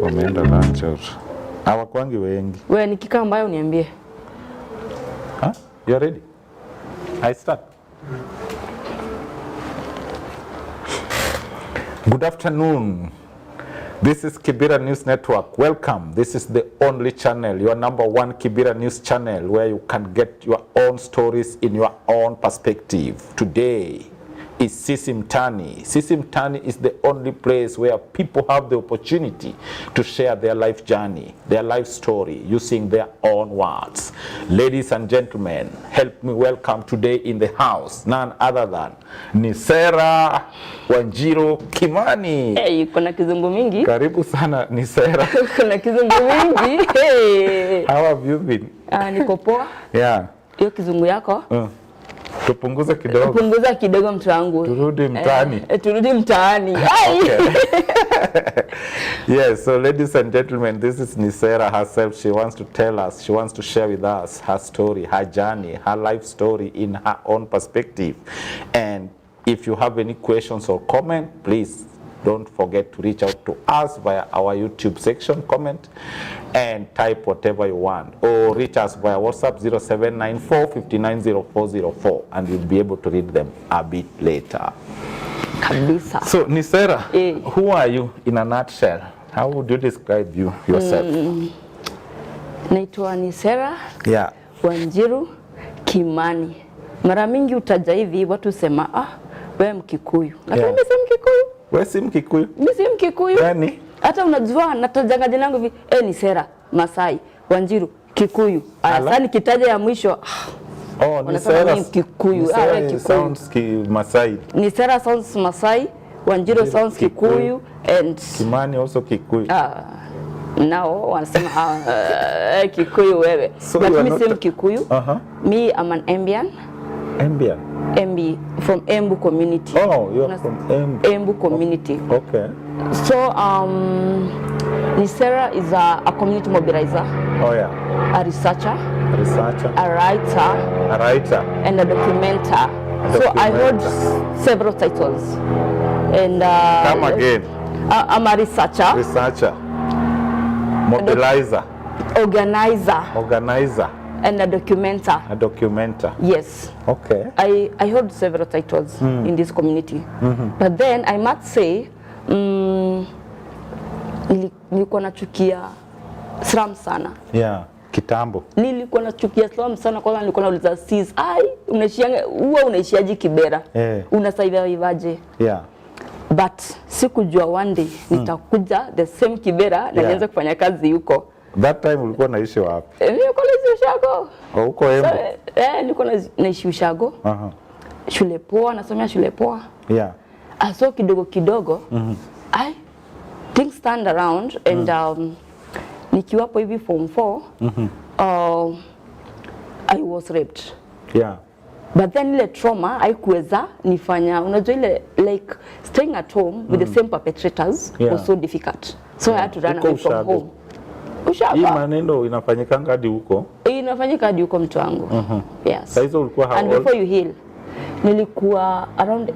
wameenda lunch out. Hawakwangi wengi. Wewe nikikaa mbaya uniambie. Huh? You are ready? I start. Good afternoon. This is Kibera News Network. Welcome. This is the only channel, your #1 Kibera News channel, where you can get your own stories in your own perspective. Today is Sisi Mtaani. Sisi Mtaani is the only place where people have the opportunity to share their life journey, their life story, using their own words. Ladies and gentlemen, help me welcome today in the house none other than Nicera Kimani. Hey, kuna kizungu mingi. Karibu sana Nicera. Kuna kizungu mingi. Hey. How have you been? Niko poa. Yeah. Hiyo kizungu yako? Tupunguze kidogo. Punguza kidogo mtu wangu. Turudi mtaani. Turudi mtaani. Okay. Yes, so ladies and gentlemen, this is Nicera herself. She wants to tell us, she wants to share with us her story, her journey, her life story in her own perspective. And if you have any questions or comment, please don't forget to reach out to us via our YouTube section, comment, and type whatever you want. Or reach us via WhatsApp 0794590404, and we'll be able to read them a bit later. Kabisa. So, Nicera, who are you in a nutshell? How would you describe yourself? Naitwa Nicera. Yeah. Kimani. Mara mingi utaja hivi watu sema wewe Mkikuyu. Lakini mimi si Mkikuyu. Wewe si Mkikuyu? Mimi si Mkikuyu. Yaani? Hata unajua natajanga jina langu hivi, Nicera, Masai, Wanjiru, Kikuyu. Sasa nikitaja ya mwisho Nicera Kikuyu. Nicera sounds Masai. Nicera sounds Masai, Wanjiru sounds Kikuyu, and Kimani also Kikuyu. Now wanasema Kikuyu wewe. So but mimi si Kikuyu. Me I'm an Ambian. Ambian? MB from Embu community. Oh, you're from Embu. Embu community. Okay. So Nicera is a community mobilizer. Oh yeah. A researcher. A researcher. A writer. A writer. And a documenter. So I hold several titles. And come again. I'm a researcher. Researcher. Mobilizer. Organizer. Organizer. And a documenter. A documenter. Yes. Okay. I hold several titles in this community. But then I must say, nilikuwa nachukia slum sana. Yeah. Kitambo. Nilikuwa nachukia slum sana, kwanza nilikuwa nauliza sis, unaishiaje Kibera? Unasaidiaje? Yeah. But sikujua one day nitakuja the same Kibera na nianze kufanya kazi huko. That time ulikuwa naishi wapi? Nilikuwa naishi Ushago. Huko Embu? Nilikuwa naishi Ushago. Shule poa, nasomea shule poa. Yeah. So kidogo, things turned around and nikiwapo hivi form 4, I was raped. Yeah. But then ile trauma haikuweza nifanya, unajua ile like staying at home with the same perpetrators was so difficult. So I had to run away from home. Hii maneno inafanyikanga hadi huko? Inafanyika hadi huko mtu wangu. Yes. Sasa hizo ulikuwa how old? And before you heal, nilikuwa around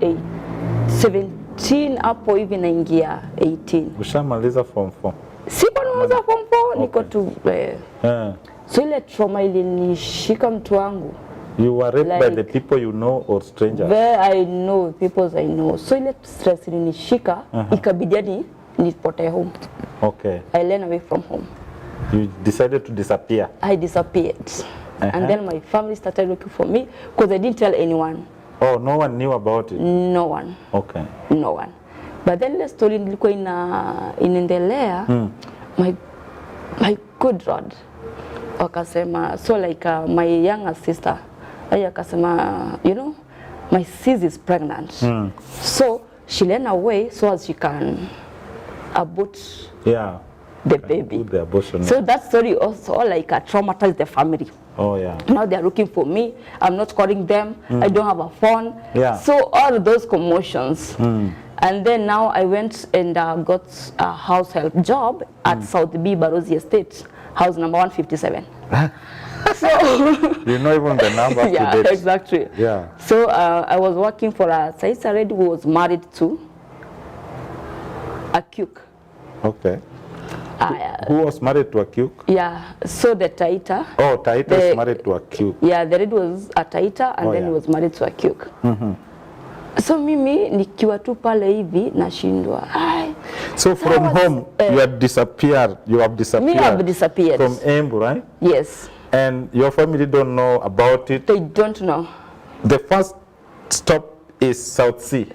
17 hapo hivi naingia 18. Ushamaliza form 4? Siko namaliza form 4, niko tu so ile trauma ilinishika mtu wangu. You were raped by the people you know or strangers? Where I know, people I know. So ile stress ilinishika, ikabidi nipotee home. Okay. I ran away from home. You decided to disappear? I disappeared. And then my family started looking for me because I didn't tell anyone. Oh, no one knew about it? No one. Okay. No one. But then the story ilikuwa inaendelea, my good Lord, wakasema, so like my younger sister, akasema, you know, my sis is pregnant. So she ran away so as she can abort the baby. The abortion. So that story also like traumatized the family. Oh yeah. Now they're looking for me. I'm not calling them. I don't have a phone. Yeah. So all those commotions. And then now I went and got a house help job at South B Barozi Estate, house number 157. So you know even the number yeah, to date. exactly. Yeah. So I was working for a Saisa already who was married to a cook. Okay. Who was married to a Cuk? Yeah, so the Taita. Oh, Taita is married to a Cuk. Yeah, the red was a Taita and then he was married to a Cuk. So mimi nikiwa tu pale hivi nashindwa. So from home you have disappeared. Me have disappeared. From Embu, right? Yes. And your family don't know about it? They don't know. The first stop is South Sea.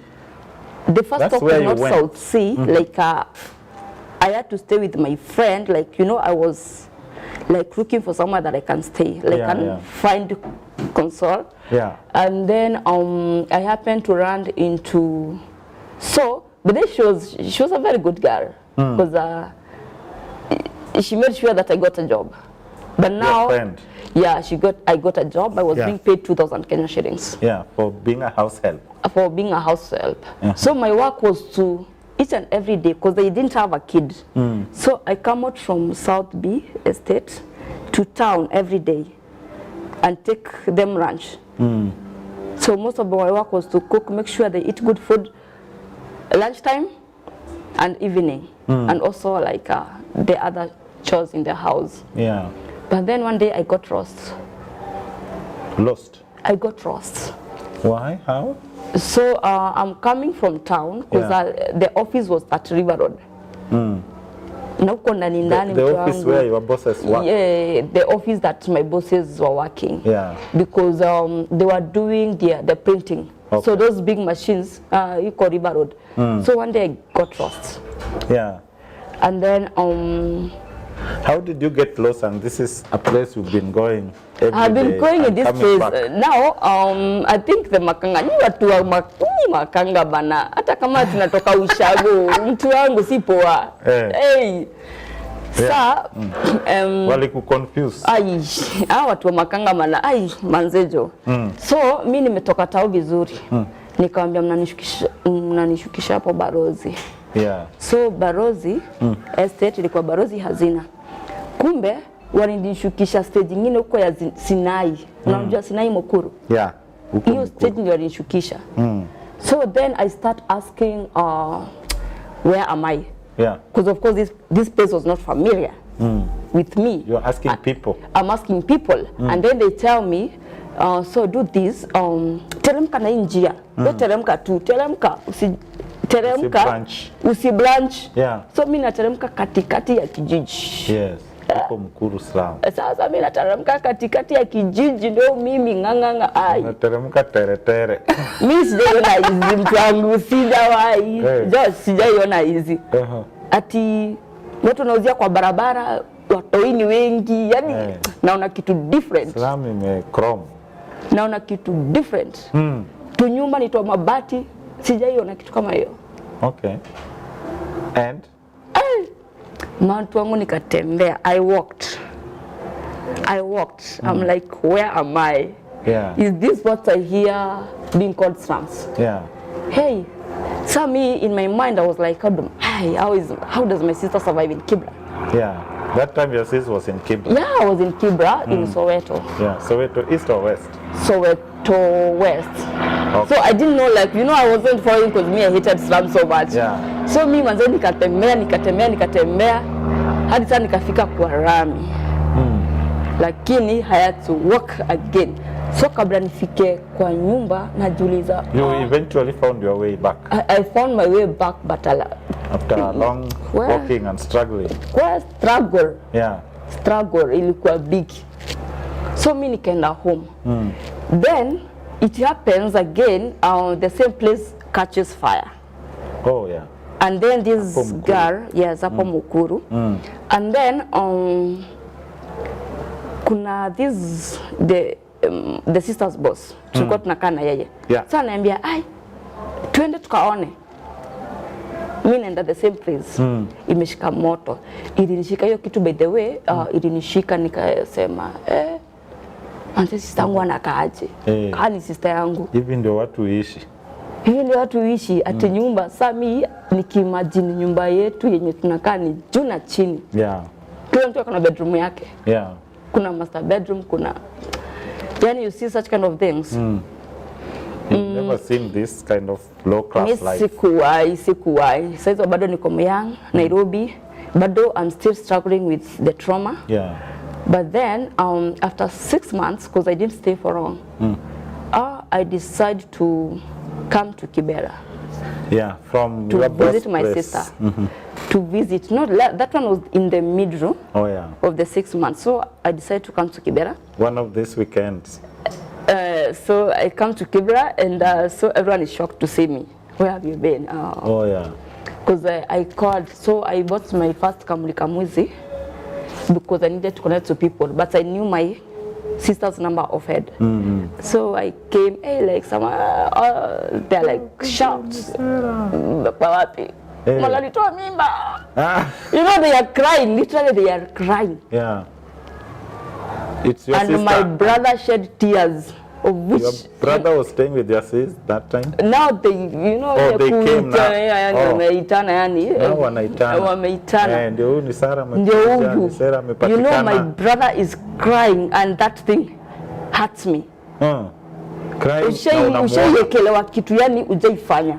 The first stop was not South Sea. Like I had to stay with my friend. Like, you know, I was like looking for somewhere that I can stay. Like find console. Yeah. And then I happened to run into but then she was a very good girl because she made sure that I got a job. But now, yeah, I got a job. I was being paid 2,000 Kenya shillings. Yeah, for being a house help. For being a house help. So my work was to each and every day because they didn't have a kid. So I come out from South B Estate to town every day and take them lunch. So most of my work was to cook, make sure they eat good food, lunchtime and evening, and also like the other chores in the house. Yeah. But then one day I got lost. Lost? I got lost. Why? How? So I'm coming from town because the office was at River Road. The office where your bosses work? Yeah, the office that my bosses were working. Yeah. Because they were doing the printing. Okay. So those big machines, you call River Road. So one day I got lost. Yeah. And then how did you get lost? And this is a place you've been going every day. I've been going in this place. Now, I think the makanga, ni watu wa makanga bana. Hata kama tunatoka ushago, mtu wangu si poa. Hey. Sa, waliku confuse. Watu wa makanga bana. Manzejo. So, mimi nimetoka tao vizuri. Nikamwambia mnanishukisha hapo Barozi. Yeah. So Barozi estate ilikuwa Barozi hazina. Kumbe walinishukisha stage nyingine huko ya Sinai. Unajua Sinai Mukuru? Yeah. Hiyo stage ndio walinishukisha. So then I start asking where am I? Yeah. Because of course this place was not familiar with me. You're asking people. I'm asking people and then they tell me so do this teremka na njia. Teremka tu, teremka teremka usibranch. Yeah. So mimi nateremka katikati ya kijiji. Yes. Hapo Mkuru Slum. Sasa mimi nateremka katikati ya kijiji ndio mimi nganganga nateremka tere. Mimi sijaiona hizi mtu wangu sijawahi. Sijaiona hizi. Ati watu wanauzia kwa barabara, watoini wengi, yani naona kitu different. Slum imechrome. Naona kitu different. Tu nyumba ni tu mabati. Sijaiona kitu kama hiyo. Okay. And? Mtu wangu nikatembea. I walked. I'm like, where am I? Yeah. Is this what I hear being called slums? Yeah. Hey, so me in my mind I was like, how does my sister survive in Kibra? Yeah. That time your sister was in Kibra? Yeah, I was in Kibra in Soweto. Yeah, Soweto East or West? Soweto West. Okay. So I didn't know, like, you know, I wasn't following because me I hated slum so much. Yeah. So me manze nikatembea hadi sana nikafika kwa Rami. Lakini I had to walk again. So kabla nifike kwa nyumba najiuliza. You eventually found your way back? I found my way back but after a long walking and struggling. Struggle. Yeah. Struggle ilikuwa big. So me nikaenda home. Then it happens again, the same place catches fire. Oh yeah. And then this girl, yes, hapo Mukuru. And then kuna this the sister's boss. Tulikuwa tunakaa na yeye. So ananiambia, twende tukaone. Mimi naenda the same place. Imeshika moto. Ilinishika hiyo kitu by the way, ilinishika nikasema, ante sister yangu anakaaje? Kani sister yangu. Hivi ndio watu huishi. Ati nyumba. Sasa mimi nikimagine nyumba yetu yenye tunakaa ni juu na chini. Yeah. Kila mtu ana bedroom yake. Yeah. Kuna master bedroom, kuna yani you see such kind of things. You've never seen this kind of low class life? Sikuwahi. Sasa bado niko young, Nairobi. but though I'm still struggling with the trauma. Yeah. But then after 6 months, because I didn't stay for long, I decided to come to Kibera. Yeah, from to your visit my birthplace. sister. To visit. No, that one was in the middle of the 6 months. So I decided to come to Kibera. One of these weekends. So I come to Kibera, and so everyone is shocked to see me. Where have you been? Oh yeah. Because I called, so I bought my first Kamwezi because I needed to connect to people, but I knew my sister's number of head. So I came, hey, like some, they're like shouts. Hey. You know, they are crying, literally they are crying. Yeah. It's your and sister. My brother shed tears. Of which your brother was staying with your sis that time? Now they, you know, they came now. Wameitana. Ndio huyu Nicera amekuja. You know, my brother is crying, and that thing hurts me. Crying. Ushaikelewa kitu yani ujaifanya.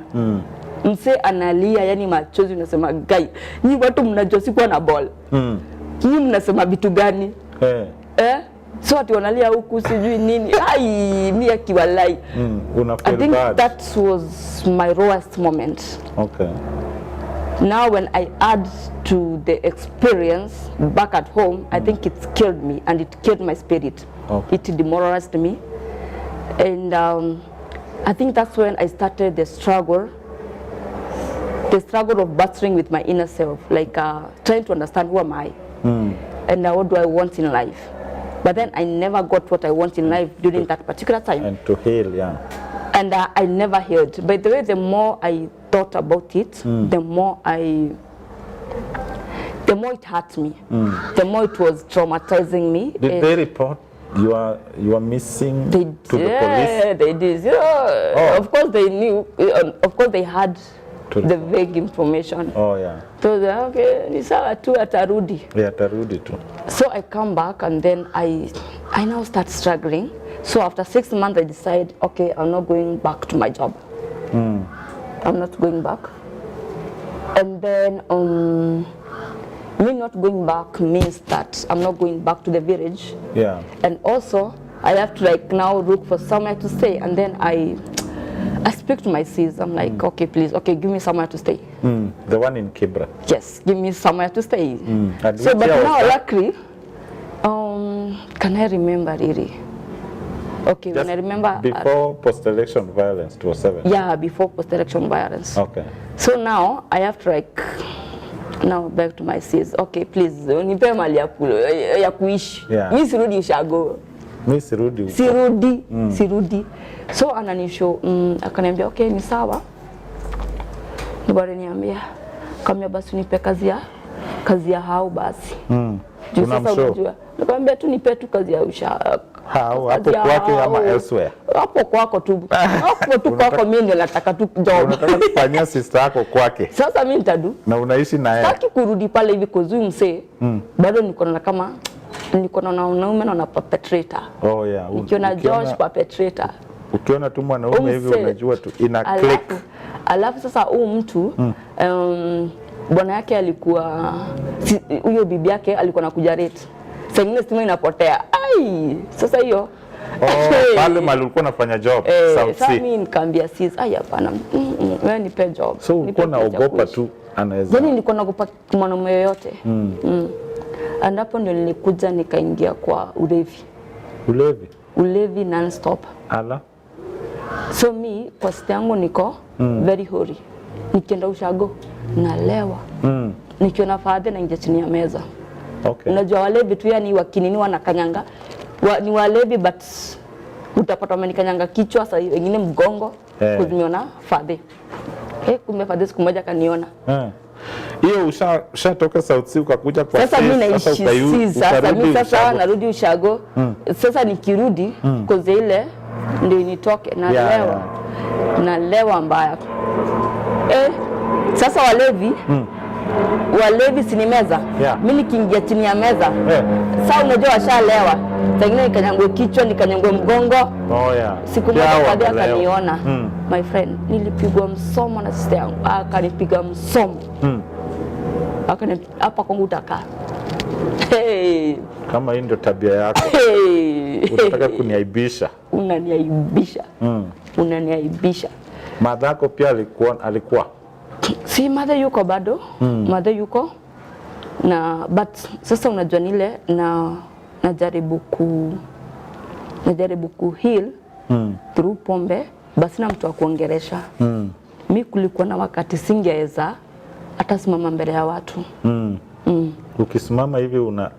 Mse analia yani machozi, unasema gai, ni watu mnajua sikuwa na ball. Ni mnasema vitu gani? So ati wanalia huku sijui nini. Ai, mimi akiwalai. I think that was my rawest moment. Okay. Now when I add to the experience back at home, I think it's killed me, and it killed my spirit. Okay. It demoralized me. And I think that's when I started the struggle of battling with my inner self, like trying to understand who am I, and what do I want in life. But then I never got what I want in life during that particular time. And to heal, yeah. And I never healed. By the way, the more I thought about it, the more it hurt me. The more it was traumatizing me. Did they report you are missing to the police? Yeah, they did. Of course they knew. Of course they had the vague information. Oh yeah. So they okay, ni sawa tu atarudi. Yeah, atarudi tu. So I come back, and then I now start struggling. So after 6 months I decide, okay, I'm not going back to my job. I'm not going back. And then me not going back means that I'm not going back to the village. Yeah. And also I have to like now look for somewhere to stay, and then I speak to my sis. I'm like, okay, please, okay, give me somewhere to stay. The one in Kibra? Yes, give me somewhere to stay. So, but now, luckily, can I remember really? Okay, just when I remember... Before post-election violence, 2007? Yeah, before post-election violence. Okay. So now, I have to like, now back to my sis. Okay, please, nipe mali ya kuishi. Mi sirudi ushago. Mi sirudi. Sirudi. So ananisho akaniambia okay, ni sawa. Nibare niambia kama basi nipe kazi ya hao basi. Sasa unajua. Nikamwambia tu nipe tu kazi ya hao hapo kwake ama elsewhere. Hapo kwako tu. Hapo tu kwako, mimi ndio nataka tu job. Unataka kufanyia sister yako kwake. Sasa mimi nitadu. Na unaishi na yeye. Sitaki kurudi pale hivi kuzui msee. Bado niko na kama niko na wanaume na perpetrator. Oh yeah. Nikiona Josh perpetrator. Ukiona tu mwanaume hivi unajua tu ina click. Alafu sasa huyu mtu bwana yake alikuwa huyo bibi yake alikuwa anakuja rate. Sasa ingine stima inapotea. Ai, sasa hiyo pale mali ulikuwa unafanya job sasa mimi nikamwambia sis, ai hapana. Wewe nipe job. So ulikuwa unaogopa tu anaweza. Yaani nilikuwa naogopa mwanaume yoyote. Andapo ndio nilikuja nikaingia kwa ulevi non stop. Ala. So mi kwa sita yangu niko very hurry. Nikienda ushago nalewa. Nikiona father na ingia chini ya meza. Okay. Unajua walevi tu yani wakinini wanakanyanga. Ni walevi but utapata wamenikanyanga kichwa, sasa wengine mgongo. Kuzimeona father. Kumbe father siku moja kaniona. Hiyo ushatoka South Sea ukakuja kwa sasa mimi naishi sasa mimi sasa narudi ushago. Sasa nikirudi koze ile ndio nitoke na lewa. Na lewa mbaya. Sasa walevi si ni meza. Mimi nikiingia chini ya meza. Sasa unajua washalewa. Sasa nikanyangwe kichwa, nikanyangwe mgongo. Siku moja baada akaniona. My friend, nilipigwa msomo na sister yangu. Akanipiga msomo. hapa kwangu utakaa. Hey. Kama hii ndio tabia yako. Hey. Unataka kuniaibisha. Unaniaibisha. Unaniaibisha. Madhako pia alikuwa. Si mother yuko bado. Mother yuko. Na but sasa unajua nile najaribu ku heal through pombe, basi na mtu wa kuongeresha. Mimi kulikuwa na wakati singeweza hata simama mbele ya watu. Ukisimama hivi una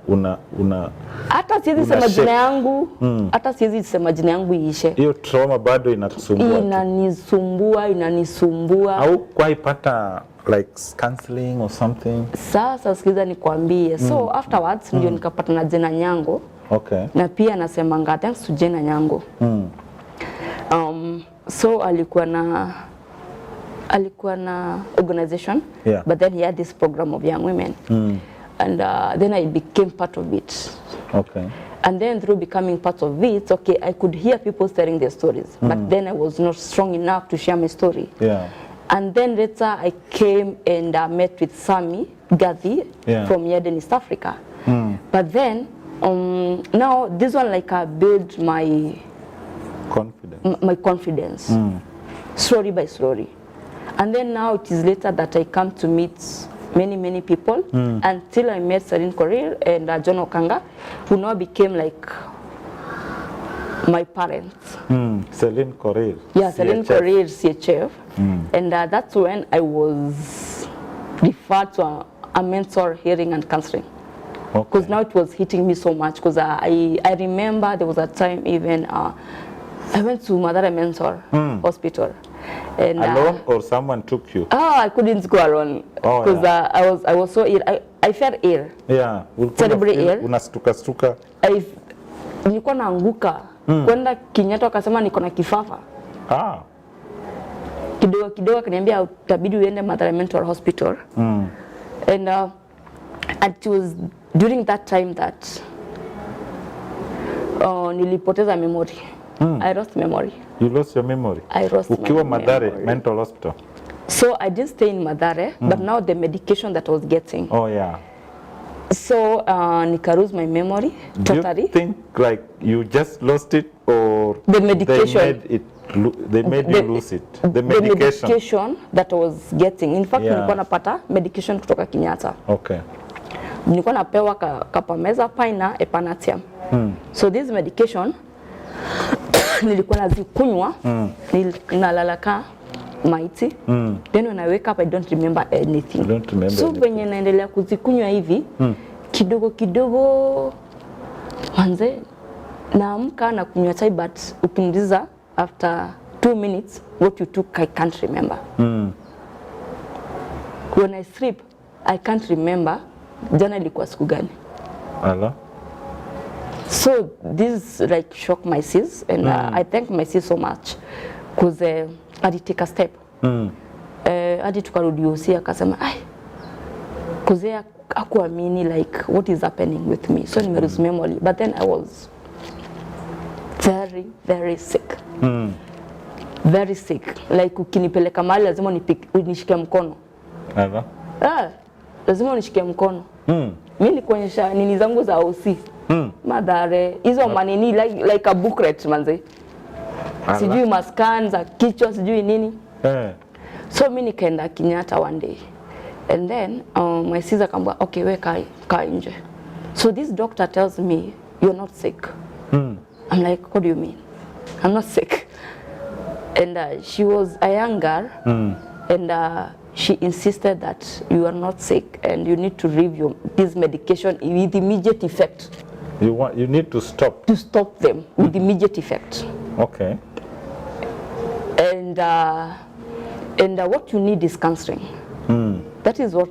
hata siwezi sema jina yangu, hata siwezi sema jina yangu iishe. Hiyo trauma bado inatusumbua. Inanisumbua. Au kwaipata like counseling or something? Sasa sikiza nikwambie. So afterwards ndio nikapata na Jena Nyango. Okay. Na pia nasemanga thanks to Jena Nyango. So alikuwa na organization, but then he had this program of young women. And then I became part of it. Okay. And then through becoming part of it, okay, I could hear people telling their stories, but then I was not strong enough to share my story. Yeah. And then later I came and met with Sami Gadhi from Eden, East Africa. But then now this one like I built my confidence, story by story. And then now it is later that I come to meet many people until I met Celine Korir and John Okanga, who now became like my parents. Celine Korir. Yeah, Celine Korir, CHF. And that's when I was referred to a mentor hearing and counseling. Because now it was hitting me so much. Because I remember there was a time even I went to Madara Mentor Hospital. And, alone or someone took you? I couldn't go alone because I was so ill. I felt ill. Yeah, terribly ill. Unastuka. Nilikuwa naanguka. Kwenda Kenyatta akasema niko na kifafa. Kidogo akaniambia utabidi uende Madara Mental Hospital. And it was during that time that nilipoteza memory. I lost memory. You lost your memory? I lost Ukiwa my Madare memory. Mental Hospital? So I didn't stay in Madare, but now the medication that I was getting. Oh yeah. So nika lose my memory totally. Do you think like you just lost it or the medication they made you lose it? The medication. The medication that I was getting. In fact, nilikuwa napata medication kutoka Kenyatta. Okay. Nilikuwa napewa kapameza paina Epanatium. So this medication nilikuwa nazikunywa, nalalaka maiti. Then when I wake up I don't remember anything. So venye naendelea kuzikunywa hivi kidogo manze naamka na kunywa chai, but ukiniuliza after 2 minutes what you took I can't remember. When I sleep I can't remember jana ilikuwa siku gani. Ala. So this like shocked my sis, and I thank my sis so much because I did take a step. I did tukarudi usi akasema because akuamini like what is happening with me. So nimeruse memory, but then I was very sick. Very sick. Like ukinipeleka mahali lazima unishike mkono. Lazima unishike mkono. Mimi nikuonyesha nini zangu za OC. Madare hizo manini like a booklet manze. Sijui mascan za kichwa sijui nini. So mimi nikaenda Kenyatta one day. And then my sister akamba okay we kaa nje. So this doctor tells me you're not sick. I'm like what do you mean? I'm not sick. And she was a young girl and she insisted that you are not sick and you need to review this medication with immediate effect. You need to stop. To stop them with immediate effect. Okay. And what you need is counseling. That is what.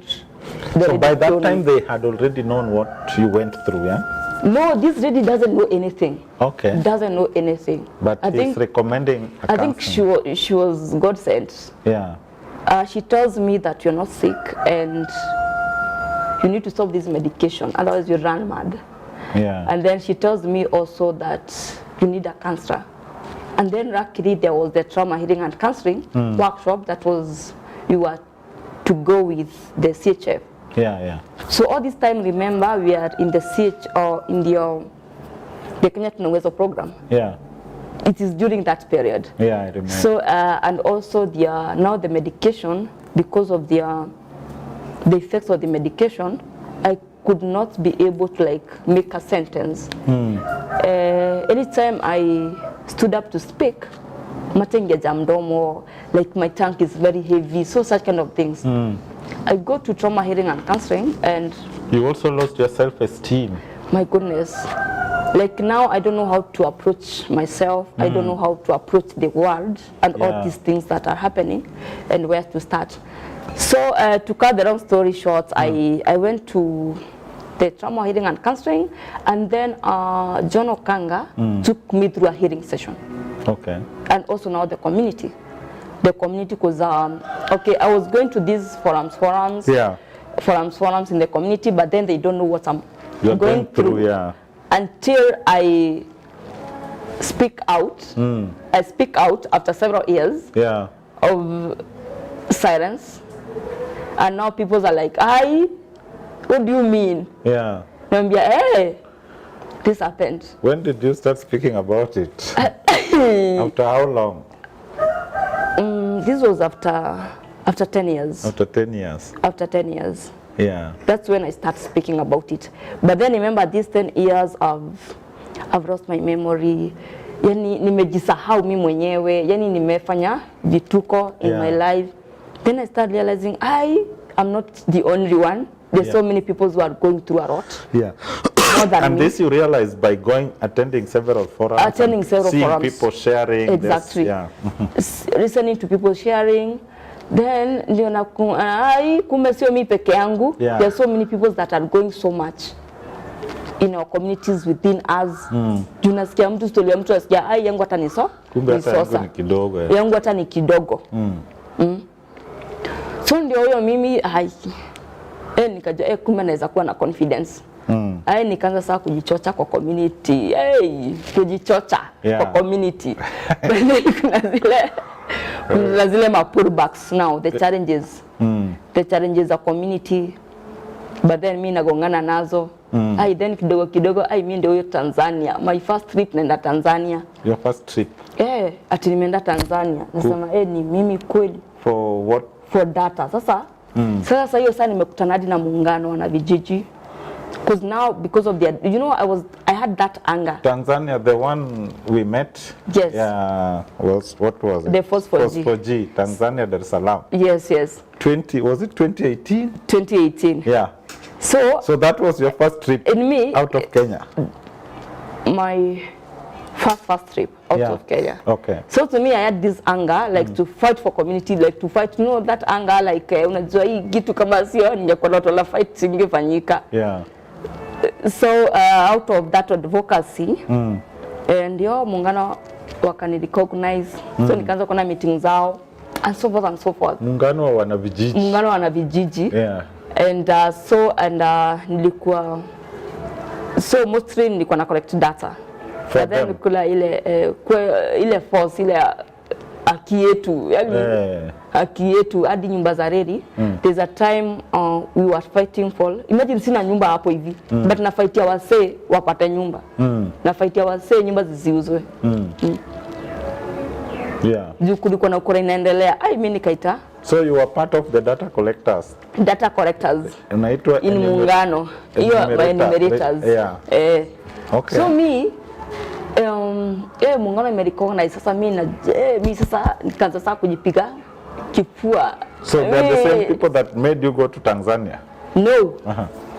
So by that time they had already known what you went through, yeah? No, this lady doesn't know anything. Okay. Doesn't know anything. But I think recommending. I think she was God sent. Yeah. She tells me that you're not sick and you need to stop this medication, otherwise you run mad. Yeah. And then she tells me also that you need a counselor. And then luckily there was the trauma healing and counseling workshop that was you were to go with the CHF. Yeah. So all this time, remember, we are in the CH or in the Kenya Tunaweza program. Yeah. It is during that period. Yeah, I remember. So and also now the medication, because of the effects of the medication, I could not be able to like make a sentence. Anytime I stood up to speak, matengeja mdomo, like my tongue is very heavy, so such kind of things. I go to trauma healing and counseling, and you also lost your self-esteem. My goodness. Like now I don't know how to approach myself. I don't know how to approach the world and all these things that are happening and where to start. So to cut the long story short, I went to the trauma healing and counseling, and then John Okanga took me through a healing session. Okay. And also now the community. The community was, okay, I was going to these forums in the community, but then they don't know what I'm going through. Yeah. Until I speak out. I speak out after several years of silence. And now people are like, what do you mean? Yeah. And I'm like, hey, this happened. When did you start speaking about it? After how long? This was after 10 years. After 10 years. After 10 years. Yeah. That's when I started speaking about it. But then remember, these 10 years I've lost my memory. Yani nimejisahau mimi mwenyewe. Yani nimefanya vituko in my life. Then I started realizing I'm not the only one. There's so many people who are going through a lot. Yeah. And me. This you realize by attending several forums. Seeing people sharing. Exactly. This, listening to people sharing. Then niliona kumbe sio mimi peke yangu. There are so many people that are going so much in our communities within us. Tunasikia mtu story ya mtu asikia yangu hata niso. Kumbe hata yangu ni kidogo. Yangu hata ni kidogo. So ndio huyo mimi nikaja kumbe naweza kuwa na confidence. Nikaanza sasa kujichocha kwa community. Kujichocha kwa community. Kuna zile ma pullbacks now, the challenges. The challenges of community. But then mimi nagongana nazo. Then kidogo mimi ndio huyo Tanzania. My first trip naenda Tanzania. Your first trip? Ati nimeenda Tanzania. Nasema ni mimi kweli. For what? For data. Sasa hiyo nimekutana hadi na muungano na vijiji. Because of I had that anger. Tanzania, the one we met. Yes. What was it? The Phosphor-G. Tanzania, Dar es Salaam. Yes. Was it 2018? 2018. Yeah. So that was your first trip out of Kenya? My first trip out of Kenya. Okay. So to me, I had this anger, like to fight for community, like to fight, that anger, like unajua hii kitu kama sio ningekuwa tola fight singefanyika. Yeah. So out of that advocacy, ndio muungano wakani recognize. So nikaanza kuona meeting zao and so forth and so forth. Muungano wa wanavijiji. Muungano wa wanavijiji. Yeah. And nilikuwa mostly nilikuwa na collect data. But then kula ile force ile haki yetu, haki yetu hadi nyumba za reli. There's a time we were fighting for, imagine sina nyumba hapo hivi, but na fightia wasee wapate nyumba. Na fightia wasee nyumba zisiuzwe. Yeah. Juu kulikuwa na ukora inaendelea. Mimi nikaita. So you were part of the data collectors? Data collectors. Unaitwa in muungano. Hiyo enumerators. Yeah. Okay. So me muungano imerecognize sasa mimi sasa nikaanza sasa kujipiga kifua. So they're the same people that made you go to Tanzania? No.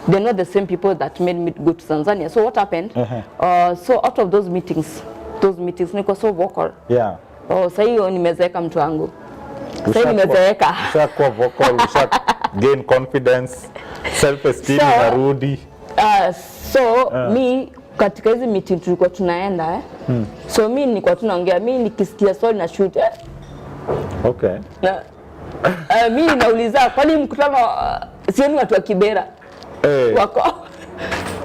They're not the same people that made me go to Tanzania. So what happened? So out of those meetings niko so vocal. Yeah. Sasa hiyo nimezeeka mtu wangu. Sasa nimezeeka. Ushakuwa vocal, gain confidence, self esteem inarudi. Me katika hizi meeting tulikuwa tunaenda so mimi nilikuwa tunaongea, mimi nikisikia swali na shoot Okay. Mimi nauliza kwani mkutano sieni watu wa Kibera wako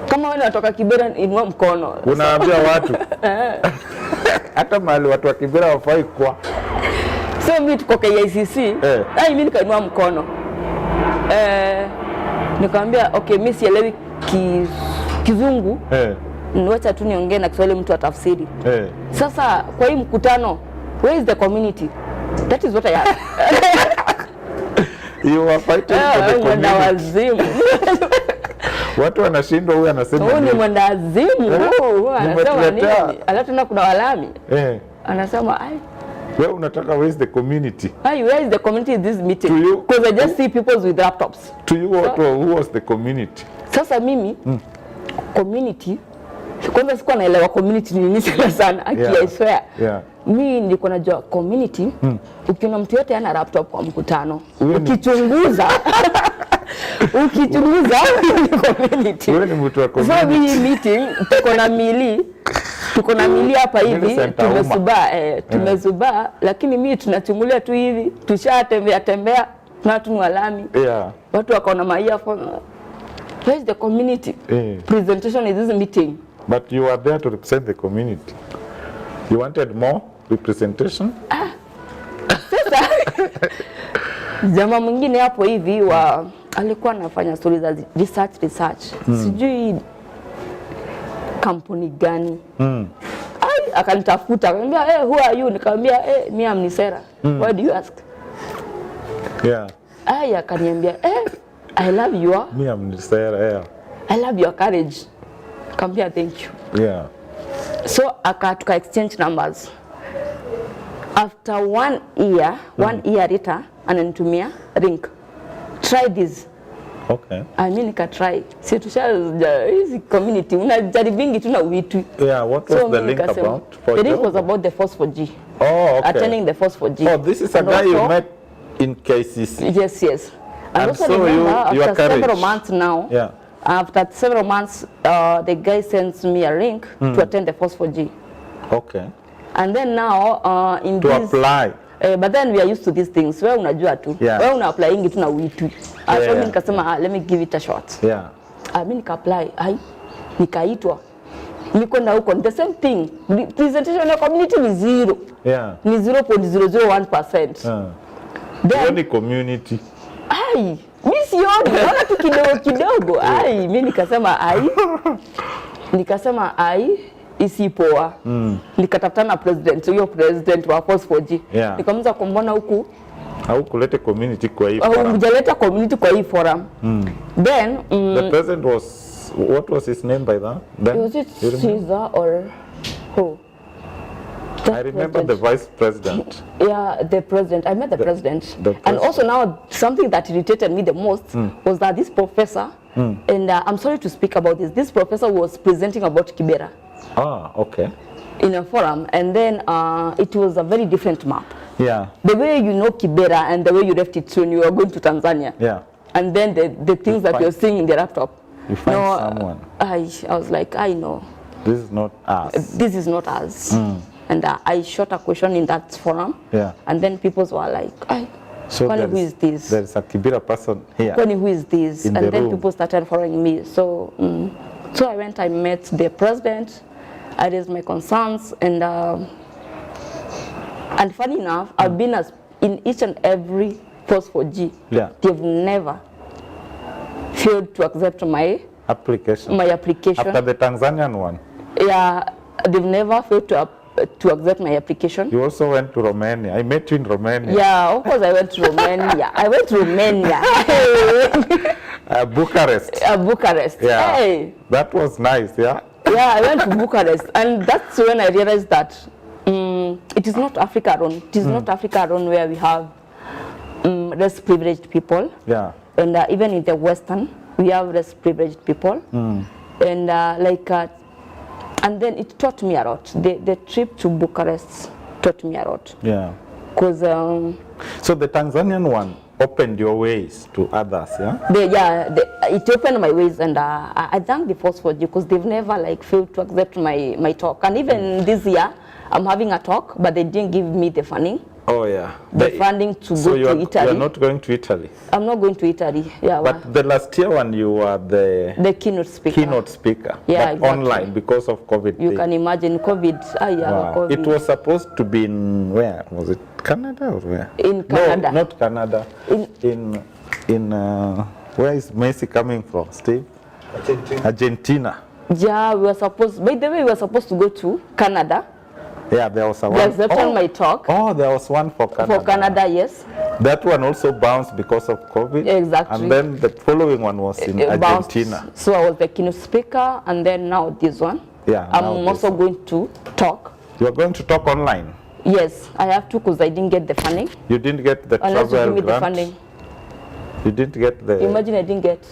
kama wewe unatoka Kibera inua mkono, unaambia watu hata mahali watu wa Kibera wafai kwa. So mimi tuko KICC mimi nikainua mkono Nikamwambia okay, mimi sielewi Kizungu. Niwacha tu niongee na Kiswahili mtu atafsiri. Sasa kwa hii mkutano, where is the community? That is what I asked. You are fighting for the community. Wazimu. Watu wanashindwa, huyu anasema huyu ni mwendawazimu. Anasema nini? Alafu tena kuna walami. Anasema ai, wewe unataka where is the community? Where is the community in this meeting? Because I just see people with laptops. To you, who was the community? Sasa mimi community, kwanza sikuwa naelewa community ni nini sana. I swear. Mimi nilikuwa najua community, ukiona mtu yote ana laptop kwa mkutano, ukichunguza community. Wewe ni mtu wa community. So hii meeting tuko na mili hapa hivi, tumezubaa, lakini mimi tunachungulia tu hivi, tushatembea na tunalami. Watu wakaona earphone. Where is the community? Presentation is this meeting. But you are there to represent the community. You wanted more representation? Sasa jamaa mwingine hapo hivi alikuwa anafanya stories za research. Sijui kampuni gani. Akanitafuta, akaniambia, who are you? Nikamwambia, me I'm Nicera. Why do you ask? Akaniambia, I love your... Me I'm Nicera, I love your courage. Nikamwambia, thank you. So tuka exchange numbers. After 1 year, 1 year later, ananitumia link. Try this. Okay. Mimi nika try. Si hizi community unajaribingi tu na vitu. What was the link about? The link was about the Force for G. Okay. Attending the Force for G. This is a guy you met in KCC. Yes. And also so remember, after several courage. Months now, after several months, the guy sends me a link to attend the Force for G. Okay. And then now, apply. But then we are used to these things. Wewe unajua tu. Wewe una applying tu na uitu. So mimi nikasema let me give it a shot. Mimi nika apply. Nikaitwa. Niko na huko the same thing. Presentation ya community ni zero. Ni 0.001%. Then community. Mimi sioni, naona tu kidogo. Mimi nikasema isipoa. Nikatafuta na president, huyo president wa Force 4G. Nikamwambia kumbona huku au kuleta community kwa hii forum. Hujaleta community kwa hii forum. Then the president was, what was his name by that? Then was it Caesar or who? I remember the vice president. The president. I met the president. And also now something that irritated me the most was that this professor, and I'm sorry to speak about this professor was presenting about Kibera. Okay. In a forum, and then it was a very different map. The way you know Kibera and the way you left it when you were going to Tanzania. And then the things that you're seeing in the laptop. You find someone. I was like, I know. This is not us. This is not us. And I shot a question in that forum. And then people were like, so who is this? There is a Kibera person here. Who is this? And then people started following me. So I went, I met the president. I raised my concerns, and funny enough, I've been in each and every Force 4G. They've never failed to accept my application. After the Tanzanian one? They've never failed to accept my application. You also went to Romania. I met you in Romania. Of course I went to Romania. Bucharest. Bucharest. That was nice, I went to Bucharest, and that's when I realized that it is not Africa alone. It is not Africa alone where we have less privileged people. And even in the Western, we have less privileged people. And and then it taught me a lot. The trip to Bucharest taught me a lot. Because so the Tanzanian one opened your ways to others, it opened my ways, and I thank the Force 4G because they've never failed to accept my talk. And even this year, I'm having a talk, but they didn't give me the funding. The funding to go to Italy. You're not going to Italy? I'm not going to Italy. But the last year when you were the keynote speaker. But exactly. Online because of COVID. You can imagine COVID. COVID. It was supposed to be in where? Was it Canada or where? In Canada. No, not Canada. In Where is Messi coming from, Steve? Argentina. Yeah, by the way, we were supposed to go to Canada. Yeah, there was a one. There's that on my talk. Oh, there was one for Canada. For Canada, yes. That one also bounced because of COVID. Exactly. And then the following one was in Argentina. Bounced. So I was the keynote speaker, and then now this one. Yeah. I'm also going to talk. You are going to talk online? Yes, I have to because I didn't get the funding. You didn't get the Unless travel you give me grant? the funding. You didn't get the... Imagine I didn't get.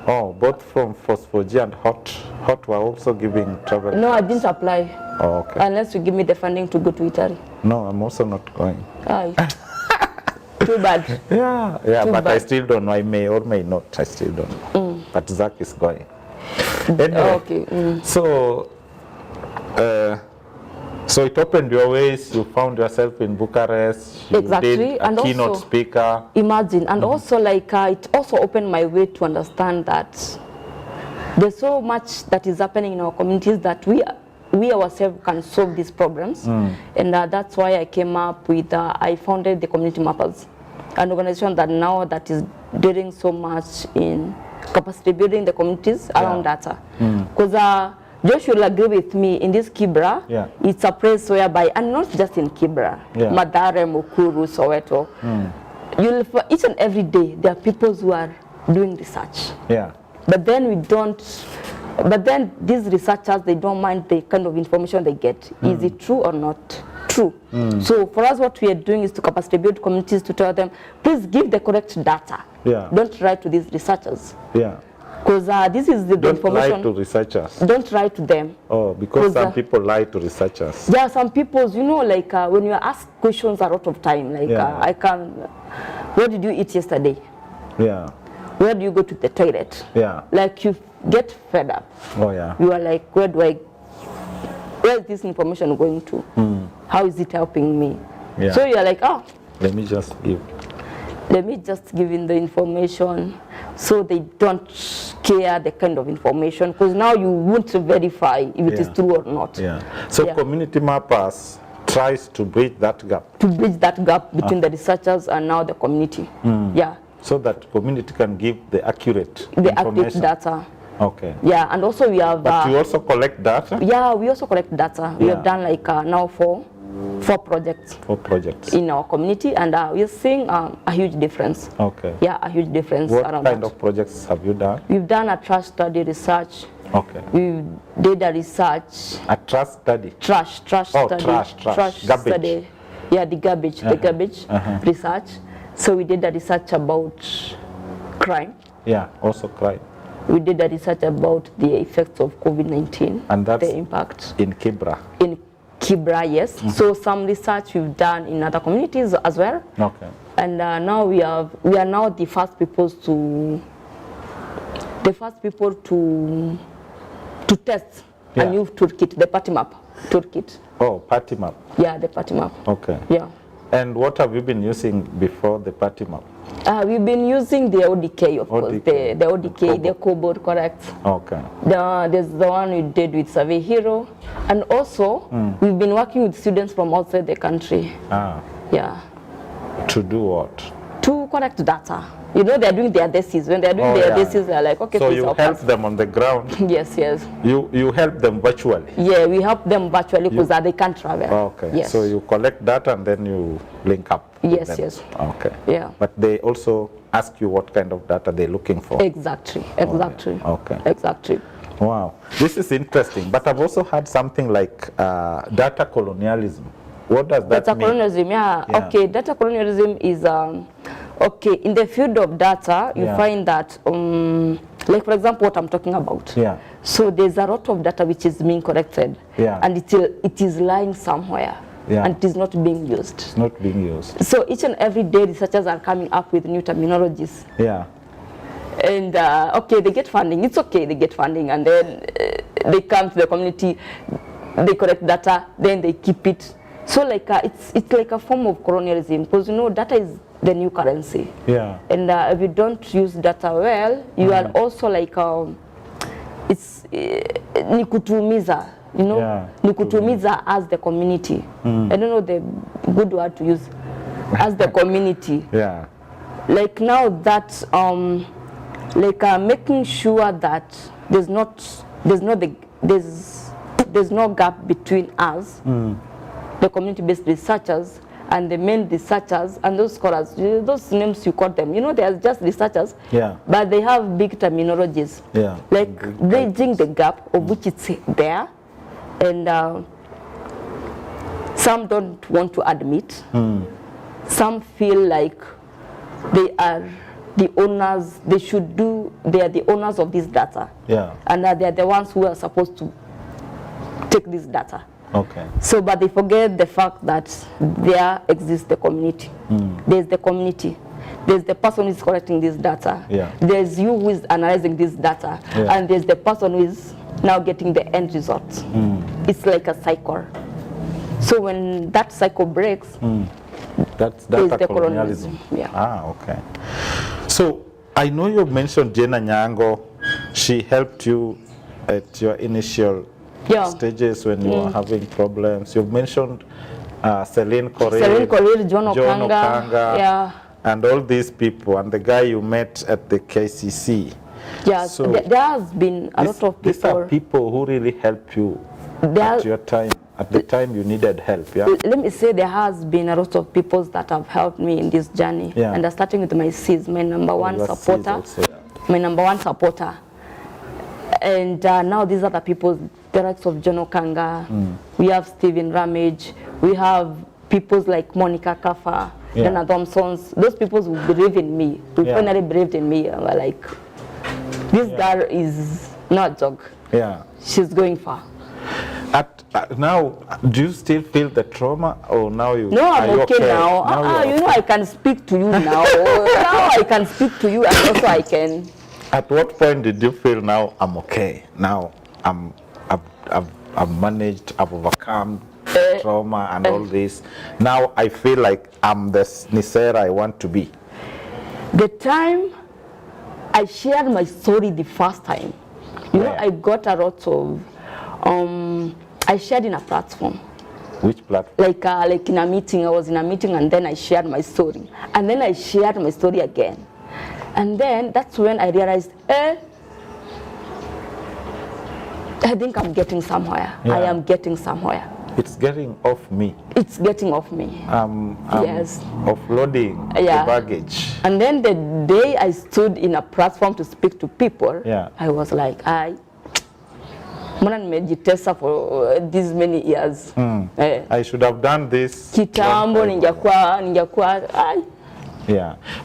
Oh, both from Phospho-G and Hot were also giving travel. No, I didn't apply. Oh, okay. Unless you give me the funding to go to Italy. No, I'm also not going. Aye. Too bad. Yeah, Too but bad. I still don't know. I may or may not. I still don't know. But Zach is going. Anyway, Okay. So it opened your ways. You found yourself in Bucharest. You Exactly, did a and keynote also- speaker. Imagine, and also it also opened my way to understand that there's so much that is happening in our communities that we ourselves can solve these problems, and that's why I came up with I founded the Community Mappers, an organization that is doing so much in capacity building the communities around data. Because Josh will agree with me, in this Kibra, it's a place whereby, and not just in Kibra, Madare, Mukuru, Soweto, each and every day there are people who are doing research. Yeah. But then these researchers, they don't mind the kind of information they get. Is it true or not true? So for us, what we are doing is to capacity build communities to tell them, please give the correct data. Yeah. Don't write to these researchers. Yeah. Because this is the information. Don't lie to researchers. Don't write to them. Oh, because some people lie to researchers. Yeah, some people, when you ask questions a lot of time, what did you eat yesterday? Yeah. Where do you go to the toilet? Yeah. Like you get fed up. Oh, yeah. You are like, where is this information going to? How is it helping me? Yeah. So you're like, Let me just give in the information, so they don't care the kind of information, because now you won't verify if it is true or not. Yeah. So Community Mappers tries to bridge that gap. To bridge that gap between the researchers and now the community. Yeah. So that community can give the accurate information. Data. Okay. Yeah, and also we have... But you also collect data? Yeah, we also collect data. We have done now four projects. 4 projects. In our community, and we are seeing a huge difference. Okay. Yeah, a huge difference what around kind of projects have you done? We've done a trash study research. Okay. We did a research. A trash study? Trash study. Trash. Garbage. Study. Yeah, the garbage research. So we did a research about crime. Yeah, also crime. We did a research about the effects of COVID-19. And that's the impact. In Kibra? In Kibra, yes. So some research we've done in other communities as well. Okay. And now we are now the first people to test a new toolkit, the party map toolkit. Oh, party map. Yeah, the party map. Okay. Yeah. And what have you been using before the party map? We've been using the ODK, of course. The ODK, the COBOL, correct. Okay. There's the one we did with Survey Hero. And also, we've been working with students from outside the country. Yeah. To do what? To collect data. They're doing their thesis. When they're doing their thesis, they're like, okay, so you help them on the ground? Yes. You help them virtually? Yeah, we help them virtually because they can't travel. Okay. Yes. So you collect data and then you link up? Yes. Okay. Yeah. But they also ask you what kind of data they're looking for? Exactly. Okay. Exactly. Wow. This is interesting. But I've also had something like data colonialism. What does that mean? Data colonialism, yeah. Okay, data colonialism is, okay, in the field of data, you find that, like for example, what I'm talking about. Yeah. So there's a lot of data which is being collected. Yeah. And it is lying somewhere. Yeah. And it is not being used. It's not being used. So each and every day, researchers are coming up with new terminologies. Yeah. And, okay, they get funding. It's okay, they get funding. And then they come to the community, they collect data, then they keep it. So it's like a form of colonialism, because data is the new currency. Yeah. And if you don't use data well, you are also like it's nikutumiza, nikutumiza as the community. I don't know the good word to use, as the community. Yeah. Like now that like making sure that there's no gap between us, the community-based researchers, and the main researchers and those scholars. Those names you call them, they are just researchers, but they have big terminologies, like bridging the gap of which it's there, and some don't want to admit. Some feel like they are the owners, they are the owners of this data, and that they are the ones who are supposed to take this data. Okay. So, but they forget the fact that there exists the community. There's the community. There's the person who is collecting this data. There's you who is analyzing this data. And there's the person who is now getting the end result. It's like a cycle. So when that cycle breaks, that's the colonialism. Okay. So I know you mentioned Jena Nyango. She helped you at your initial stages when you were having problems. You've mentioned Celine Korir, John Okanga, and all these people, and the guy you met at the KCC. So there has been a lot of people. These are people who really help you at your time, at the time you needed help. Let me say there has been a lot of people that have helped me in this journey. And starting with my sis, my number one supporter. Also, my number one supporter. And now these are the people, the likes of John Okanga, we have Stephen Ramage, we have people like Monica Kafa, Dana Thompsons. Those people who believe in me, who finally believed in me, and were like, this girl is not a joke. She's going far. Now, do you still feel the trauma, or now you? No, I'm okay now. I can speak to you now. Now I can speak to you, and also I can. At what point did you feel now I'm okay? Now I've managed, I've overcome trauma and all this. Now I feel like I'm the Nicera I want to be. The time I shared my story the first time, I got a lot of. I shared in a platform. Which platform? Like in a meeting. I was in a meeting and then I shared my story, and then I shared my story again. And then that's when I realized, I think I'm getting somewhere. I am getting somewhere. It's getting off me. It's getting off me. Yes. Offloading the baggage. And then the day I stood in a platform to speak to people, I was like, I meditated for these many years. I should have done this. Kitambo ninjakwa.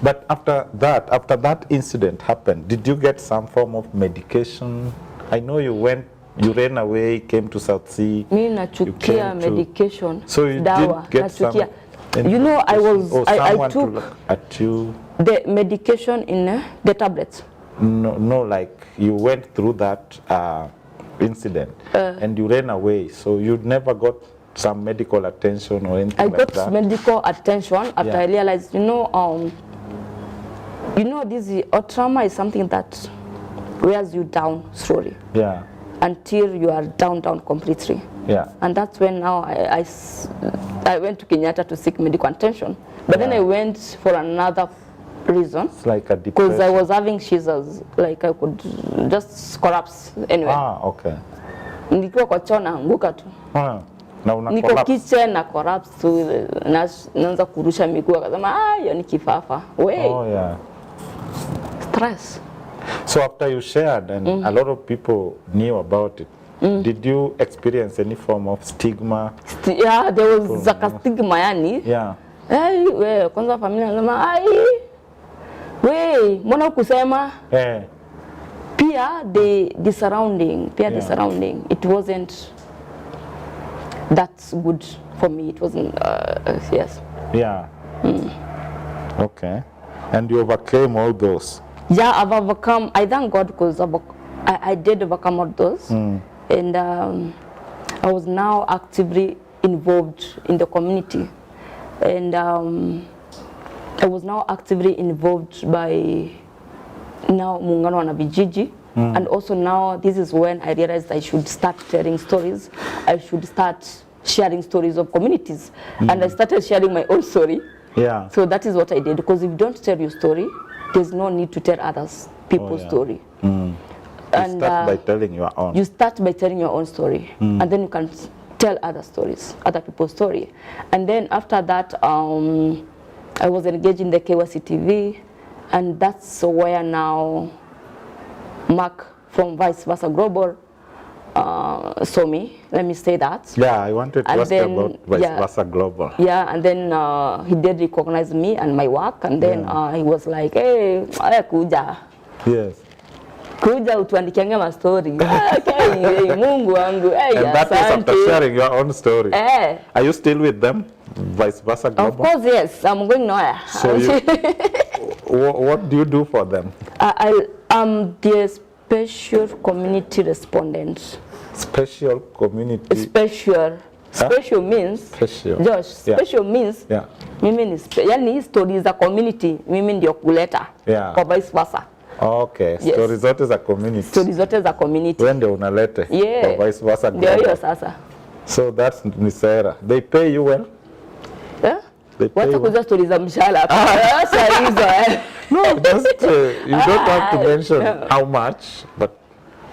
But after that incident happened, did you get some form of medication? I know you ran away, came to South Sea. Me nachukia medication. So you did get some. I took to look at you. The medication in the tablets. No, like you went through that incident and you ran away, so you never got some medical attention or anything like that? I got medical attention after I realized, this trauma is something that wears you down slowly. Until you are down completely. And that's when now I went to Kenyatta to seek medical attention. But then I went for another reason. It's like a depression. Because I was having seizures, like I could just collapse anyway. Okay. Nikiwa kwa choo naanguka tu. Niko kitchen na collapse tu, naanza kurusha miguu, akasema hiyo ni kifafa. Stress. So after you shared and a lot of people knew about it, did you experience any form of stigma? There was a stigma yani. Kwanza familia nasema mbona kusema? Pia the surrounding, it wasn't that good for me. It wasn't Okay. And you overcame all those? I've overcome. I thank God because I did overcome all those. And I was now actively involved in the community. And I was now actively involved by now Muungano wa Vijiji. And also now this is when I realized I should start telling stories. I should start sharing stories of communities. And I started sharing my own story. So that is what I did, because if you don't tell your story, there's no need to tell others people's story. You start by telling your own. You start by telling your own story, and then you can tell other stories, other people's story. And then after that, I was engaged in the KYC TV, and that's where now Mark from Vice Versa Global saw me. Let me say that. Yeah, I wanted to ask about Vice Versa Global. Yeah, and then he did recognize me and my work, and then he was like, hey, kuja. Yes. Kuja utuandikiange ma story. Okay, Mungu wangu. Hey, and that was after sharing your own story. Are you still with them, Vice Versa Global? Of course, yes. I'm going nowhere. So what do you do for them? I'm the special community respondent. Special community. Special. Special means. Special. Josh. Special means. Yeah. Mimi ni yani stories za community. Mimi ndio kuleta. Yeah. Kwa Vice Versa. Okay. Yes. Stories zote za community. Stories zote za community. Wewe ndio unalete. Yeah. Kwa Vice Versa Global. Ndio hiyo sasa. So that's Nicera. They pay you well? Yeah? They pay Wata you well? kuza stories za mshahara hapa. Sasa hizo No, just you don't have to mention how much, but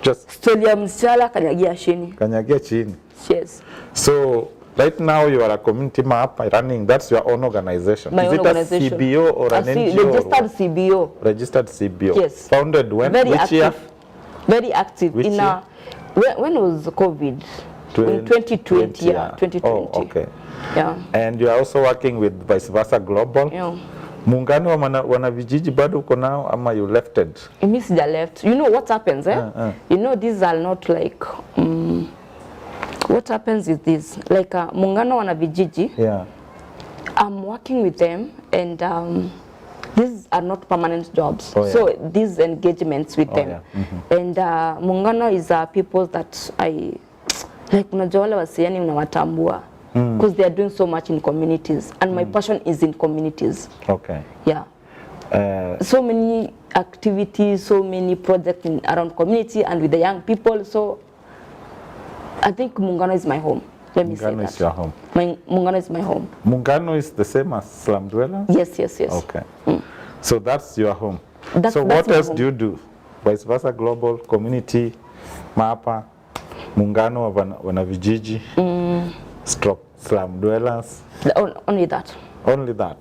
just story ya mshahara kanyagia chini. Kanyagia chini. Yes. So right now you are a community map running. That's your own organization. My Is own it organization. a CBO or an NGO? Registered CBO. Registered CBO. Yes. Founded when? Very Which active. year? Very active. Which year? When was COVID? In 2020. Yeah, 2020. Oh, okay. Yeah. And you are also working with Vice Versa Global. Yeah. Muungano wa wanavijiji bado uko nao ama you left it? Mimi sija left. You know what happens, eh? You know these are not like what happens is this, like muungano wa wanavijiji. Yeah. I'm working with them, and these are not permanent jobs. Oh, yeah. So these engagements with them. Yeah. And muungano is people that I like, unajua wale wasiani unawatambua. Because they are doing so much in communities, and my passion is in communities. Okay. Yeah. So many activities, so many projects around community and with the young people. So I think Muungano is my home. Let me say that. Muungano is your home. Muungano is my home. Muungano is the same as slum dwellers? Yes, yes, yes. Okay. So that's your home. That's So what else home. do you do? Vice Versa Global, community, MAPA, Muungano wa wanavijiji, stroke slum dwellers. Only that. Only that.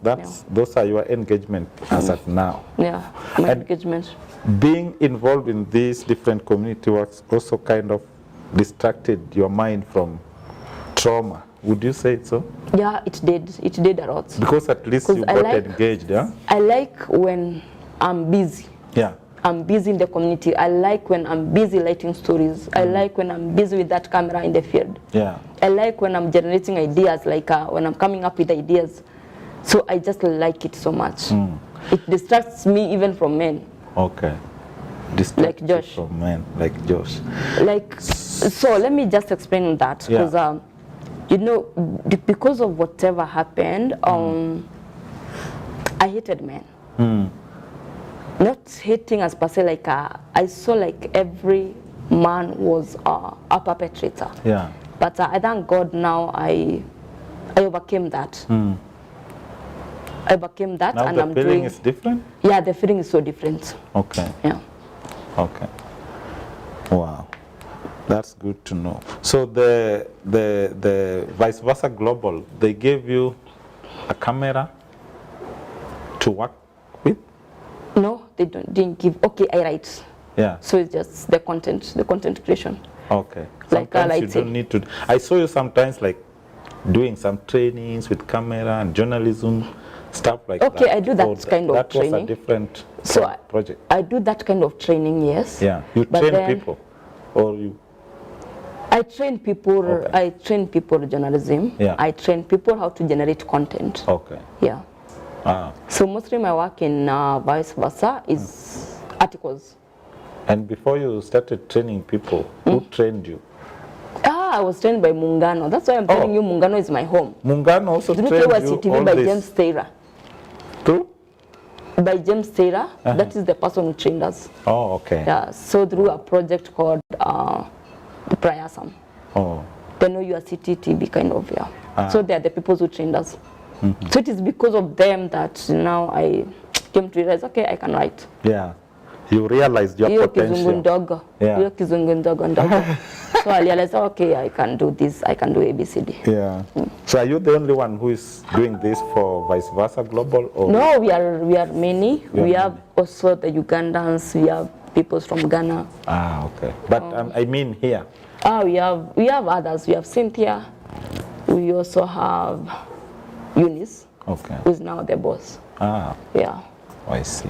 Those are your engagement as at now. Yeah, my engagement. Being involved in these different community works also kind of distracted your mind from trauma. Would you say so? Yeah, it did. It did a lot. Because at least you got engaged, yeah? I like when I'm busy. Yeah. I'm busy in the community. I like when I'm busy writing stories. I like when I'm busy with that camera in the field. Yeah. I like when I'm generating ideas, like when I'm coming up with ideas. So I just like it so much. It distracts me even from men. Okay. Like Josh. From men, like Josh. Like, so let me just explain that. Because, you know, because of whatever happened, I hated men. Not hating as per se, like I saw like every man was a perpetrator. Yeah. But I thank God now I overcame that. I overcame that, now and the I'm feeling doing. Is different. Yeah, the feeling is so different. Okay. Yeah. Okay. Wow, that's good to know. So the Vice Versa Global, they gave you a camera to work with? No, they didn't give. Okay, I write. Yeah. So it's just the content creation. Okay. Like sometimes you don't need to. I saw you sometimes like doing some trainings with camera and journalism, stuff like that. Okay, I do that kind of training. That was a different project. I do that kind of training, yes. Yeah. You train people, or you? I train people. Okay. I train people journalism. Yeah. I train people how to generate content. Okay. Yeah. Ah. So mostly my work in Vice Versa is articles. And before you started training people, who trained you? I was trained by Muungano. That's why I'm telling you Muungano is my home. Muungano also Through trained KYC you TV all by this? James Taylor. Through? By James Taylor. That is the person who trained us. Oh, okay. Yeah. So through a project called Prayasam. Oh. They know your city TV kind of, yeah. So they are the people who trained us. So it is because of them that now came to realize, okay, I can write. Yeah. You realized your Hiyo potential. kizungu ndogo. Yeah. Hiyo kizungu ndogo ndogo. So I realized, okay, I can do this. I can do ABCD. Yeah. So are you the only one who is doing this for Vice Versa Global? Or? No, we are many. We have also the Ugandans. We have people from Ghana. Ah, okay. But I mean here. We have others. We have Cynthia. We also have Eunice, Okay. who is now the boss. Ah, Yeah. I see.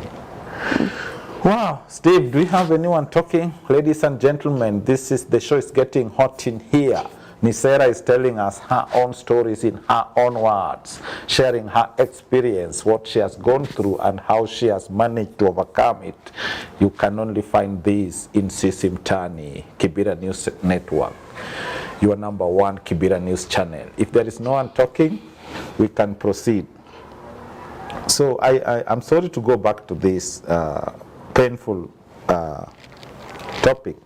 Wow, Steve, do we have anyone talking? Ladies and gentlemen, the show is getting hot in here. Nicera is telling us her own stories in her own words, sharing her experience, what she has gone through, and how she has managed to overcome it. You can only find this in Sisi Mtani, Kibera News Network, your #1 Kibera News channel. If there is no one talking, we can proceed. So I'm sorry to go back to this painful topic,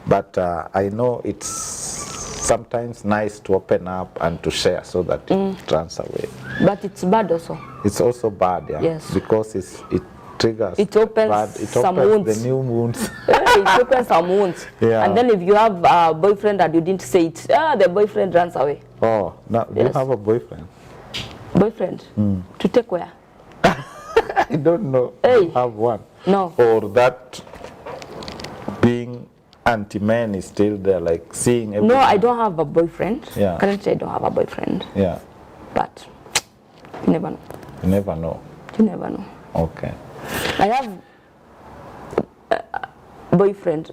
but I know it's sometimes nice to open up and to share so that it runs away. But it's bad also. It's also bad, yeah. Yes. Because it triggers. It opens bad, some wounds. the new wounds. It opens some wounds. Yeah. And then if you have a boyfriend and you didn't say it, the boyfriend runs away. Oh, now do you Yes. have a boyfriend? Boyfriend? To take where? I don't know. Hey. You have one. No. Or that being anti-man is still there, like seeing everything. No, I don't have a boyfriend. Yeah. Currently, I don't have a boyfriend. Yeah. But you never know. You never know. You never know. Okay. I have a boyfriend.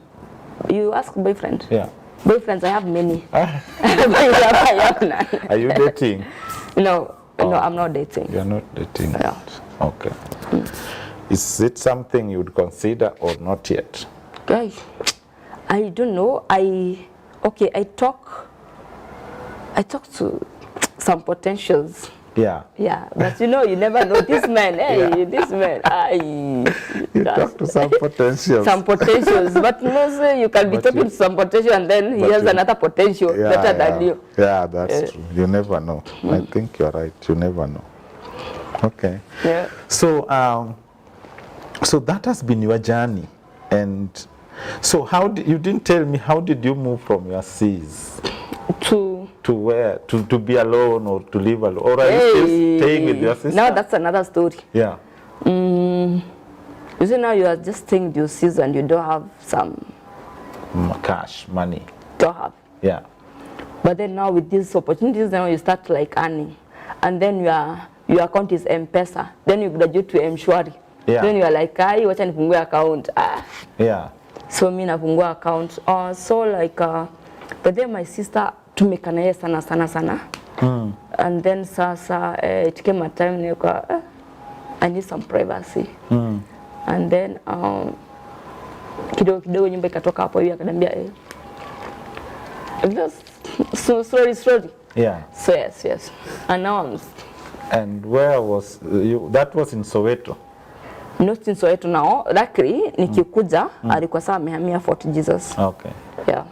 You ask boyfriend? Yeah. Boyfriends, I have many. I have none. Are you dating? No, I'm not dating. You're not dating. Yeah. Okay. Is it something you would consider or not yet? I don't know. I talk to some potentials. Yeah. Yeah, but you never know. This man, this man, You talk to some potentials. some potentials. But say you can be talking to some potential and then he has another potential better than you. Yeah, that's true. You never know. I think you're right. You never know. Okay. Yeah. So, so that has been your journey, and so you didn't tell me, how did you move from your C's to where to be alone or to live alone, or are you still staying with your sister? Now that's another story. Yeah. You see, now you are just staying with your C's and you don't have some Cash, money. don't have. Yeah. But then now with these opportunities, now you start like earning, and then your account is M-Pesa. Then you graduate to M-Shwari. Yeah. Then you are like, wacha nifungue account. Yeah. So mi nafungua account. So like, but then my sister tumekana yeye sana. And then sasa it came a time niko I need some privacy. And then kidogo nyumba ikatoka hapo hivi akaniambia so sorry. Yeah. So yes. And now And where was you? That was in Soweto. not in Soweto now. Luckily nikikuja alikuwa saa amehamia Fort Jesus. Okay. Yeah.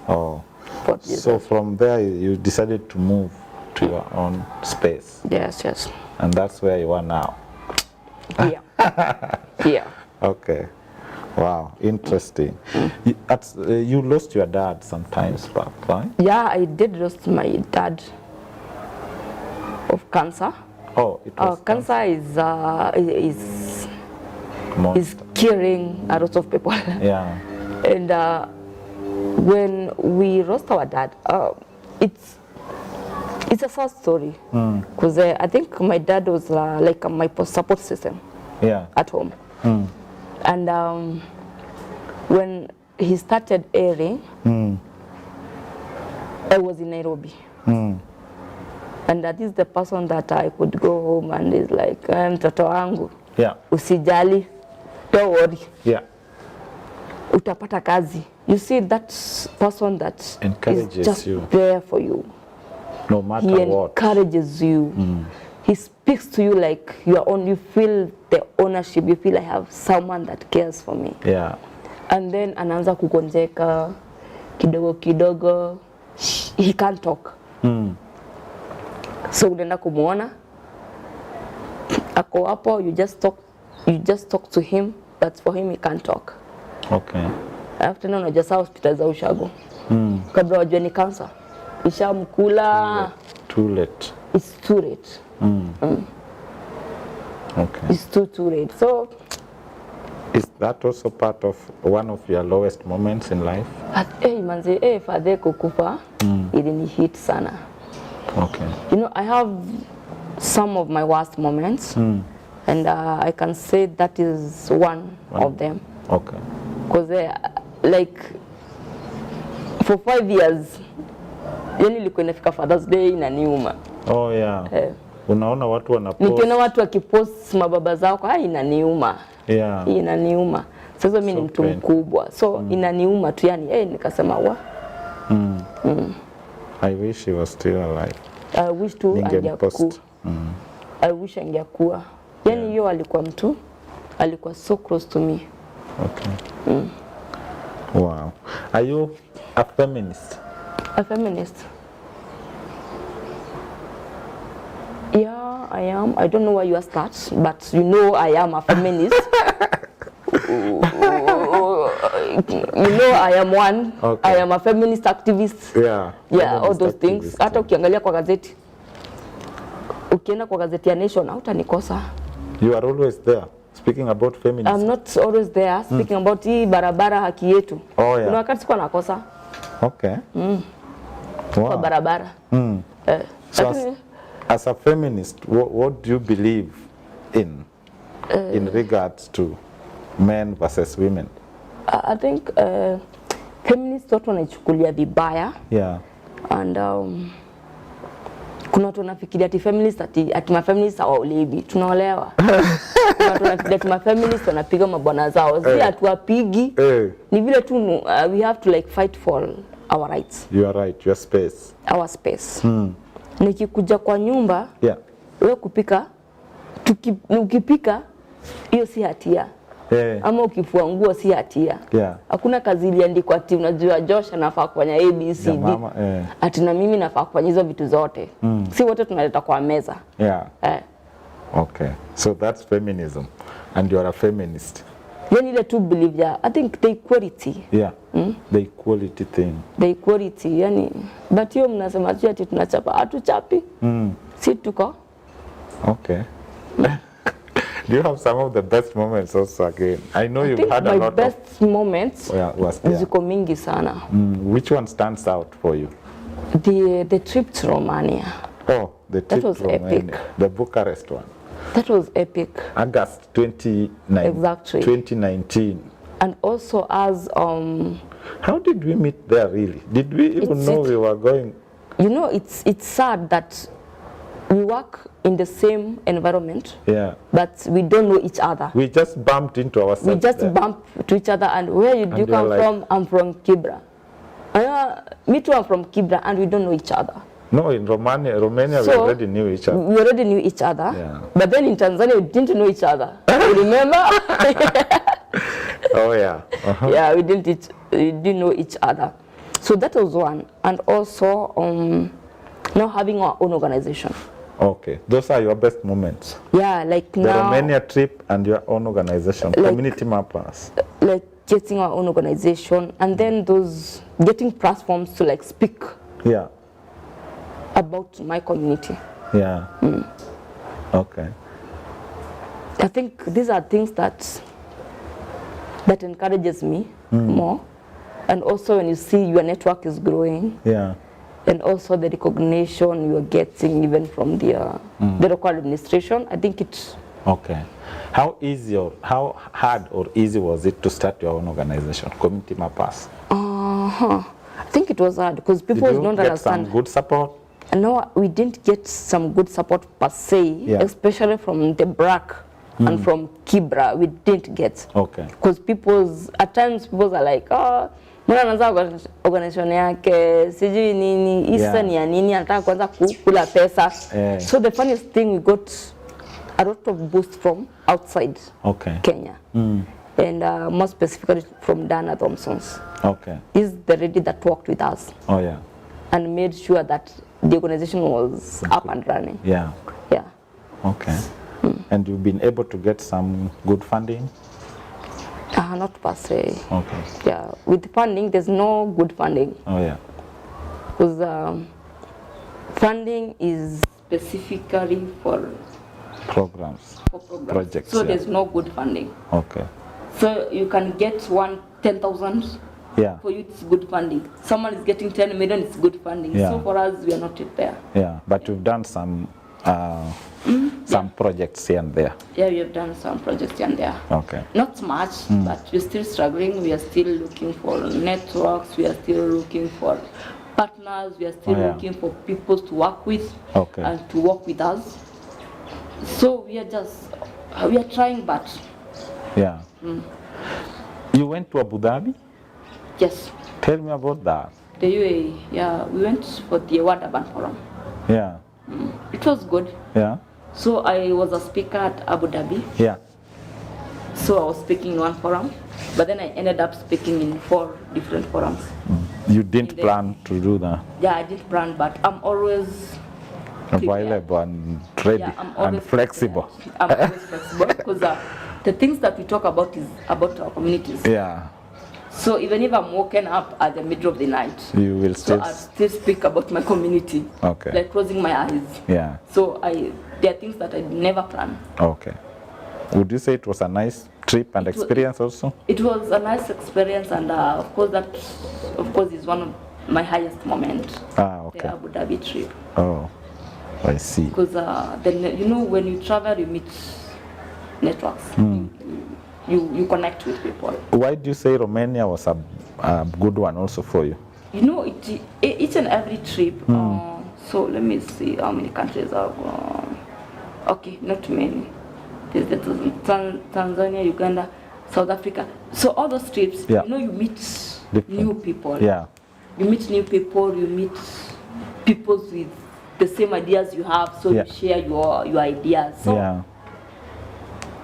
Oh. Fort Jesus. So from there you decided to move to your own space. Yes. And that's where you are now. Yeah. Yeah. Okay. Wow, interesting. You lost your dad sometimes, right? Yeah, I did lose my dad of cancer. Oh, it was Cancer is killing a lot of people. Yeah. And when we lost our dad, it's a sad story because I think my dad was like my support system. Yeah. At home. And when he started airing, I was in Nairobi. And that is the person that I could go home and is like, mtoto wangu, Yeah. usijali, don't worry, Yeah. utapata kazi. You see that person that Encourages is just you. there for you. No matter He what. encourages you. He speaks to you like your own. You feel the ownership. You feel I have someone that cares for me. Yeah. And then anaanza kugonjeka kidogo. He can't talk. So unaenda kumuona ako hapo, you just talk you just talk to him, but for him he can't talk. Okay. Alafu tena unajaza hospitali za ushago. Kabla wajue ni cancer. Ishamkula. Too late. It's too late. Okay. It's too late. So is that also part of one of your lowest moments in life? Manze, father kukufa, ilini hit sana. Okay. You know, I have some of my worst moments, and I can say that is one of them. Okay. Because like for 5 years, yani ilikuwa inafika Father's Day inaniuma. Oh yeah. Unaona watu wanapost. Nikiona watu wakipost mababa zao kwa inaniuma. Yeah. Inaniuma. Sasa mimi ni mtu mkubwa. So inaniuma tu yani nikasema wa. I wish he was still alive. I wish to angekuwa. I wish angekuwa. Yani hiyo alikuwa so close to me. Okay. Wow. Are you a feminist? A feminist? Yeah, I am. I don't know why you asked that, but you know I am a feminist. You know I am one. Okay. I am a feminist activist. Yeah. Yeah, all those things. Hata ukiangalia kwa gazeti. Ukienda kwa gazeti ya Nation, hautanikosa. You are always there. Speaking about feminism. I'm not always there speaking about hii barabara haki yetu. Oh yeah. Kuna wakati sikuwa nakosa. Okay. Wow. Kwa barabara. So as a feminist, what do you believe in regards to men versus women? I think feminists watu wanaichukulia vibaya. Yeah. And kuna watu wanafikiria ati feminists ati mafeminists hawaolewi. Tunaolewa. Kuna watu wanafikiria ati mafeminists wanapiga mabwana zao. Si hatuwapigi. Ni vile tu we have to like fight for our rights. You are right, your space. Our space. Nikikuja kwa nyumba, wewe kupika, ukipika hiyo si hatia. Ama ukifua nguo si hatia. Hakuna kazi iliandikwa ati unajua Josh anafaa kufanya ABCD. Ati na mimi nafaa kufanya hizo vitu zote. Si wote tunaleta kwa meza. Okay. So that's feminism and you are a feminist. Yani ile tu believe I think the equality. The equality thing. The equality yani but hiyo mnasema ati tunachapa hatuchapi. Si tuko. Okay. Do you have some of the best moments also again? I know you've had a lot of... my best moments ziko mingi sana. Which one stands out for you? The trip to Romania. Oh, the trip to Romania. That was epic. The Bucharest one. That was epic. August 2019. And also as how did we meet there really? Did we even know we were going? You know, it's sad that we work in the same environment, but we don't know each other. We just bumped into ourselves. We just bumped to each other. And where you do come from? I'm from Kibra. Me too, I'm from Kibra, and we don't know each other. No, in Romania, so, we already knew each other. We already knew each other. But then in Tanzania, we didn't know each other. You remember? Oh yeah. Yeah, we didn't know each other. So that was one, and also now having our own organization. Okay, those are your best moments. Yeah, like the now. The Romania trip and your own organization, like, community mappers. Like getting our own organization, and then those getting platforms to like speak. About my community. Okay. I think these are things that encourages me more, and also when you see your network is growing. And also the recognition you are getting even from the local administration. I think it's okay. How easy or how hard or easy was it to start your own organization, Community Mappers? I think it was hard because people don't understand. Did you get some good support? No, we didn't get some good support per se, especially from the BRAC and from Kibra. We didn't get. Okay. Because at times people are like, oh, mbona anaanza organization yake sijui nini isa ni ya nini anataka kwanza kula pesa. So the funniest thing, we got a lot of boost from outside Kenya. And more specifically from Dana Thompson's. Okay. He's the lady that worked with us. Oh yeah. And made sure that the organization was up and running. Okay. And you've been able to get some good funding? Not per se. Okay. Yeah, with funding, there's no good funding. Oh, yeah. Because funding is specifically for Programs. Projects. So yeah. there's no good funding. Okay. So you can get 10,000. Yeah. For you, it's good funding. Someone is getting 10 million, it's good funding. Yeah. So for us, we are not yet there. Yeah, but you've done some projects here and there. Yeah, we have done some projects here and there. Okay. Not much, but we're still struggling. We are still looking for networks. We are still looking for partners. We are still looking for people to work with and to work with us. So we are trying, but yeah. You went to Abu Dhabi? Yes. Tell me about that. The UAE, yeah, we went for the World Urban Forum. Yeah. It was good. Yeah. So I was a speaker at Abu Dhabi. Yeah. So I was speaking in one forum, but then I ended up speaking in 4 different forums. You didn't plan to do that? Yeah, I didn't plan, but I'm always available and ready and flexible. I'm always flexible because the things that we talk about is about our communities. Yeah. So even if I'm woken up at the middle of the night, you will still. So I still speak about my community. Okay. Like closing my eyes. Yeah. So there are things that I never plan. Okay. Would you say it was a nice trip and experience also? It was a nice experience, and of course is one of my highest moments. Okay. The Abu Dhabi trip. Oh, I see. Because then when you travel, you meet networks. You connect with people. Why do you say Romania was a good one also for you? Each and every trip. So let me see how many countries I've gone. Okay, not many. There's Tanzania, Uganda, South Africa. So all those trips, you meet new people. Yeah. You meet new people. You meet people with the same ideas you have. So you share your ideas. So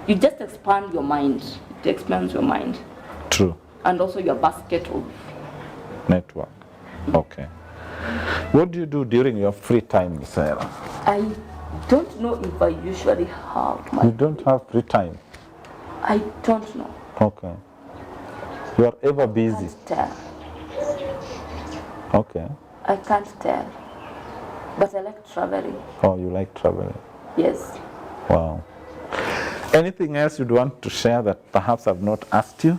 you just expand your mind. It expands your mind. True. And also your basket of network. Okay. What do you do during your free time, Nicera? I don't know if I usually have. You don't have free time? I don't know. Okay. You are ever busy? I can't tell. Okay. I can't tell. But I like traveling. Oh, you like traveling? Yes. Wow. Anything else you'd want to share that perhaps I've not asked you?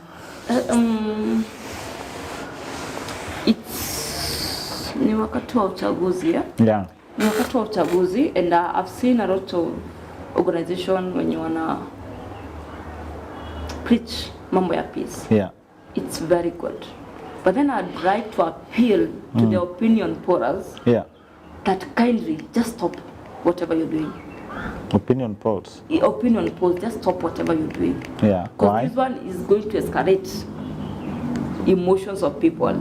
It's ni wakati wa uchaguzi. Yeah. Ni wakati wa uchaguzi, and I've seen a lot of organization when you wanna preach mambo ya peace. Yeah. It's very good. But then I'd like to appeal to the opinion pollers that kindly just stop whatever you're doing. Opinion polls? Opinion polls, just stop whatever you're doing. Yeah. Why? Because this one is going to escalate emotions of people.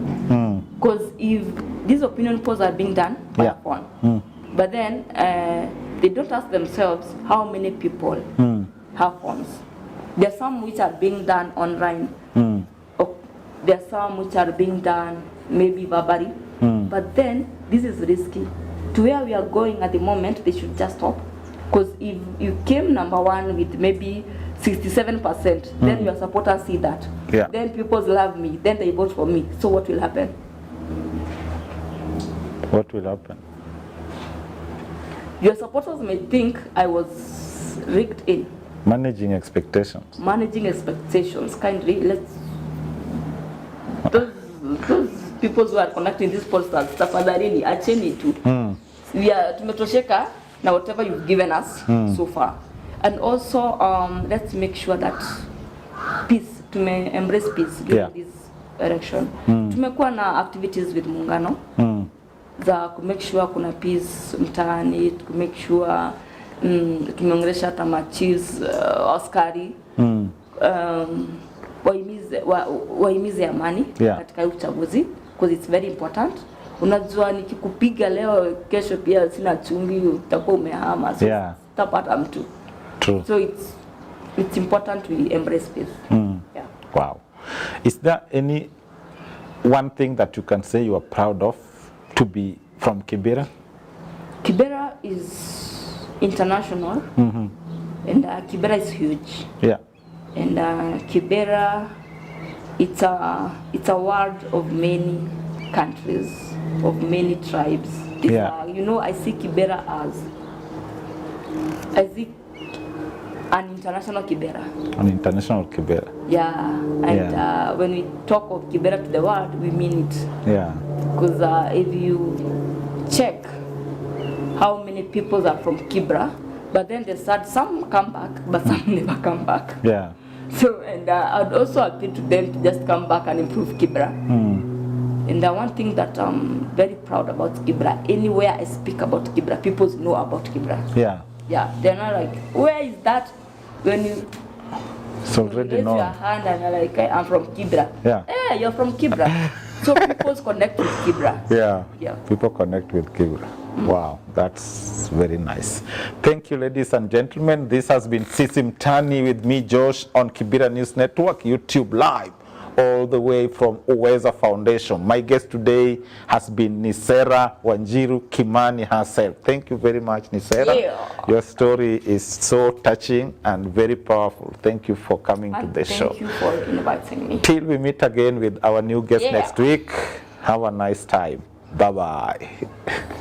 Because if these opinion polls are being done by a phone, but then they don't ask themselves how many people have phones. There are some which are being done online. There are some which are being done maybe verbally. But then this is risky. To where we are going at the moment, they should just stop. Because if you came number 1 with maybe 67%, then your supporters see that. Yeah. Then people love me, then they vote for me. So what will happen? What will happen? Your supporters may think I was rigged in. Managing expectations. Managing expectations. Kindly, let's... Those people who are conducting this posters, tafadhalini, acheni tu. We are tumetosheka na whatever you've given us so far. And also, let's make sure that peace, embrace peace during this election. Tumekuwa na activities with Muungano za ku make sure kuna peace mtaani, to make sure tumeongelesha hata machiefs, askari wahimize amani katika uchaguzi, because it's very important. Unajua nikikupiga leo, kesho pia sina chumvi, utakuwa umehama, so utapata mtu. True. So it's important we embrace peace. Yeah. Wow. Is there any one thing that you can say you are proud of to be from Kibera? Kibera is international. And Kibera is huge. Yeah. And Kibera, it's a word of many countries, of many tribes. Yeah. You know, I see Kibera as an international Kibera. An international Kibera. Yeah, and when we talk of Kibera to the world, we mean it. Yeah. Because if you check how many people are from Kibera, but then they said some come back, but some never come back. Yeah. So, and I'd also appeal to them to just come back and improve Kibera. And one thing that I'm very proud about Kibera, anywhere I speak about Kibera, people know about Kibera. Yeah. Yeah, they're not like, where is that? When you It's already raise known. your hand and you're like, I'm from Kibera. Yeah. Yeah, you're from Kibera. So people connect with Kibera. Yeah. Yeah. People connect with Kibera. Wow, that's very nice. Thank you, ladies and gentlemen. This has been Sisi Mtani with me, Josh, on Kibera News Network, YouTube Live, all the way from Uweza Foundation. My guest today has been Nicera Kimani herself. Thank you very much, Nicera. Yeah. Your story is so touching and very powerful. Thank you for coming to the show. Thank you for inviting me. Till we meet again with our new guest Yeah. next week, have a nice time. Bye-bye.